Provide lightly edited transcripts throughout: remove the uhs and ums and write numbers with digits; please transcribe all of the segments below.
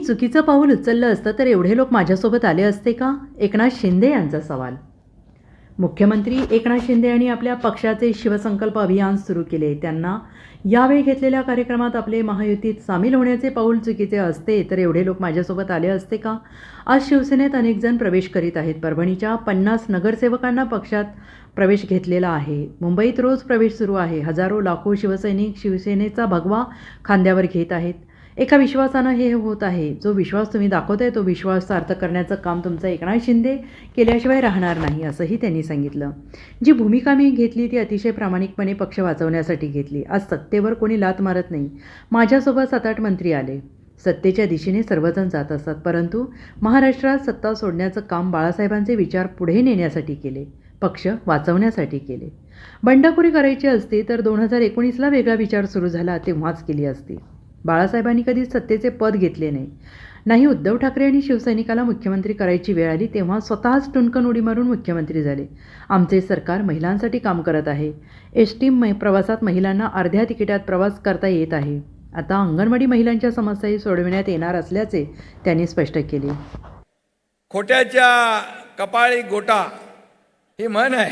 चुकीचं पाऊल उचललं असतं तर एवढे लोक माझ्यासोबत आले असते का? एकनाथ शिंदे यांचा सवाल. मुख्यमंत्री एकनाथ शिंदे यांनी आपल्या पक्षाचे शिवसंकल्प अभियान सुरू केले. त्यांना यावेळी घेतलेल्या कार्यक्रमात आपले महायुतीत सामील होण्याचे पाऊल चुकीचे असते तर एवढे लोक माझ्यासोबत आले असते का? आज शिवसेनेत अनेक जण प्रवेश करीत आहेत. परभणीच्या 50 नगरसेवकांना पक्षात प्रवेश घेतलेला आहे. मुंबईत रोज प्रवेश सुरू आहे. हजारो लाखो शिवसैनिक शिवसेनेचा भगवा खांद्यावर घेत आहेत. एका विश्वासानं हे होत आहे. जो विश्वास तुम्ही दाखवताय तो विश्वास सार्थ करण्याचं काम तुमचं एकनाथ शिंदे केल्याशिवाय राहणार नाही, असंही त्यांनी सांगितलं. जी भूमिका मी घेतली ती अतिशय प्रामाणिकपणे पक्ष वाचवण्यासाठी घेतली. आज सत्तेवर कोणी लात मारत नाही. माझ्यासोबत 7-8 मंत्री आले. सत्तेच्या दिशेने सर्वजण जात असतात, परंतु महाराष्ट्रात सत्ता सोडण्याचं काम बाळासाहेबांचे विचार पुढे नेण्यासाठी केले, पक्ष वाचवण्यासाठी केले. बंडखोरी करायची असती तर 2019ला वेगळा विचार सुरू झाला तेव्हाच केली असती. बाळासाहेबांनी कधी सत्तेचे पद घेतले नाही. उद्धव ठाकरे आणि शिवसैनिकाला मुख्यमंत्री करायची वेळ आली तेव्हा स्वतःच टुणकन उडी मारून मुख्यमंत्री झाले. आमचे सरकार महिलांसाठी काम करत आहे. एसटी प्रवासात महिलांना अर्ध्या तिकिटात प्रवास करता येत आहे. आता अंगणवाडी महिलांच्या समस्याही सोडविण्यात येणार असल्याचे त्यांनी स्पष्ट केले. खोट्याच्या कपाळी गोटा ही म्हण आहे,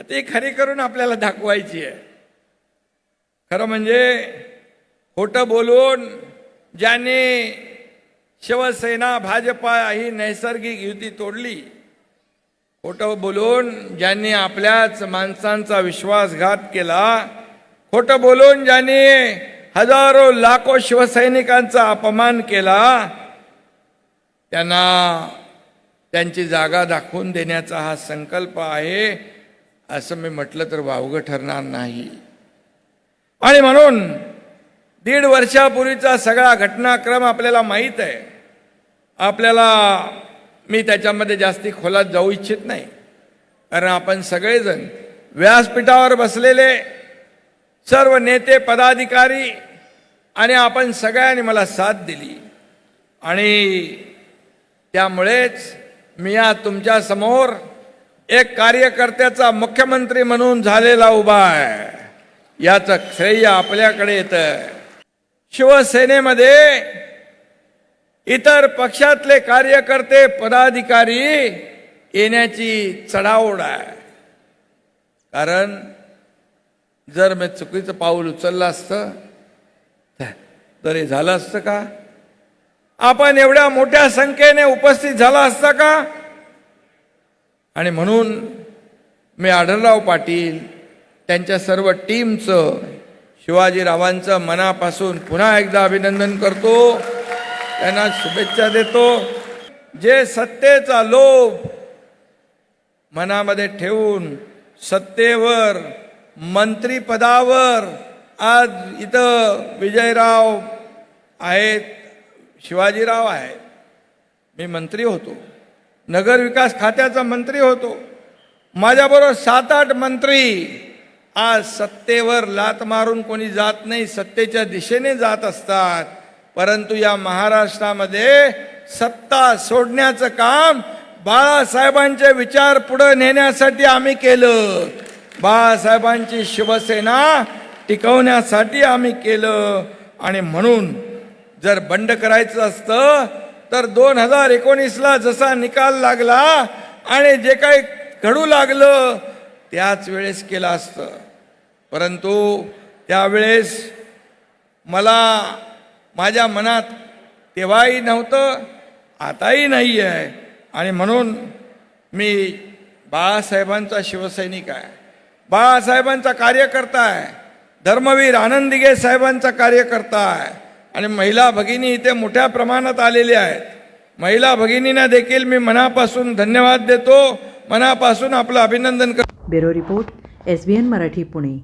ती खरी करून आपल्याला दाखवायची आहे. खरं म्हणजे खोटं बोलून ज्यांनी शिवसेना भाजपा ही नैसर्गिक युती तोडली, खोटं बोलून ज्यांनी आपल्याच माणसांचा विश्वासघात केला, खोटं बोलून ज्यांनी हजारो लाखो शिवसैनिकांचा अपमान केला, त्यांना त्यांची जागा दाखवून देण्याचा हा संकल्प आहे असं मी म्हटलं तर वावगं ठरणार नाही. आणि म्हणून 1.5 वर्षापूर्वीचा सगळा घटनाक्रम आपल्याला माहीत आहे. आपल्याला मी त्याच्यामध्ये जास्ती खोलात जाऊ इच्छित नाही, कारण आपण सगळेजण व्यासपीठावर बसलेले सर्व नेते पदाधिकारी आणि आपण सगळ्यांनी मला साथ दिली आणि त्यामुळेच मी आज तुमच्या समोर एक कार्यकर्त्याचा मुख्यमंत्री म्हणून झालेला उभा आहे. याचं श्रेय आपल्याकडे येतं. शिवसेनेमध्ये इतर पक्षातले कार्यकर्ते पदाधिकारी येण्याची चढाओढ आहे. कारण जर मी चुकीचं पाऊल उचललं असतं तर हे झालं असतं का? आपण एवढ्या मोठ्या संख्येने उपस्थित झाला असता का? आणि म्हणून मी आढळराव पाटील त्यांच्या सर्व टीमचं, शिवाजीरावांचं मनापासून पुन्हा एकदा अभिनंदन करतो, त्यांना शुभेच्छा देतो. जे सत्तेचा लोभ मनामध्ये ठेवून सत्तेवर, मंत्रीपदावर, आज इथं विजयराव आहेत, शिवाजीराव आहेत, मी मंत्री होतो, नगरविकास खात्याचा मंत्री होतो, माझ्याबरोबर 7-8 मंत्री. आज सत्तेवर लात मारून कोणी जात नाही, सत्तेच्या दिशेने जात असतात. परंतु या महाराष्ट्रामध्ये सत्ता सोडण्याचं काम बाळासाहेबांचे विचार पुढे नेण्यासाठी आम्ही केलं. बाळासाहेबांची शिवसेना टिकवण्यासाठी आम्ही केलं. आणि म्हणून जर बंड करायचं असतं तर 2019ला जसा निकाल लागला आणि जे काही घडू लागलं त्याच वेळेस केलं असतं. परंतु त्यावेळेस मला माझ्या मनात तेव्हाही नव्हतं, आताही नाही आहे. आणि म्हणून मी बाळासाहेबांचा शिवसैनिक आहे, बाळासाहेबांचा कार्यकर्ता आहे, धर्मवीर आनंद दिघे साहेबांचा कार्यकर्ता आहे. आणि महिला भगिनी इथे मोठ्या प्रमाणात आलेल्या आहेत. महिला भगिनींना देखील मी मनापासून धन्यवाद देतो, मनापासून आपलं अभिनंदन करतो. Bureau report, SBN Marathi, Pune.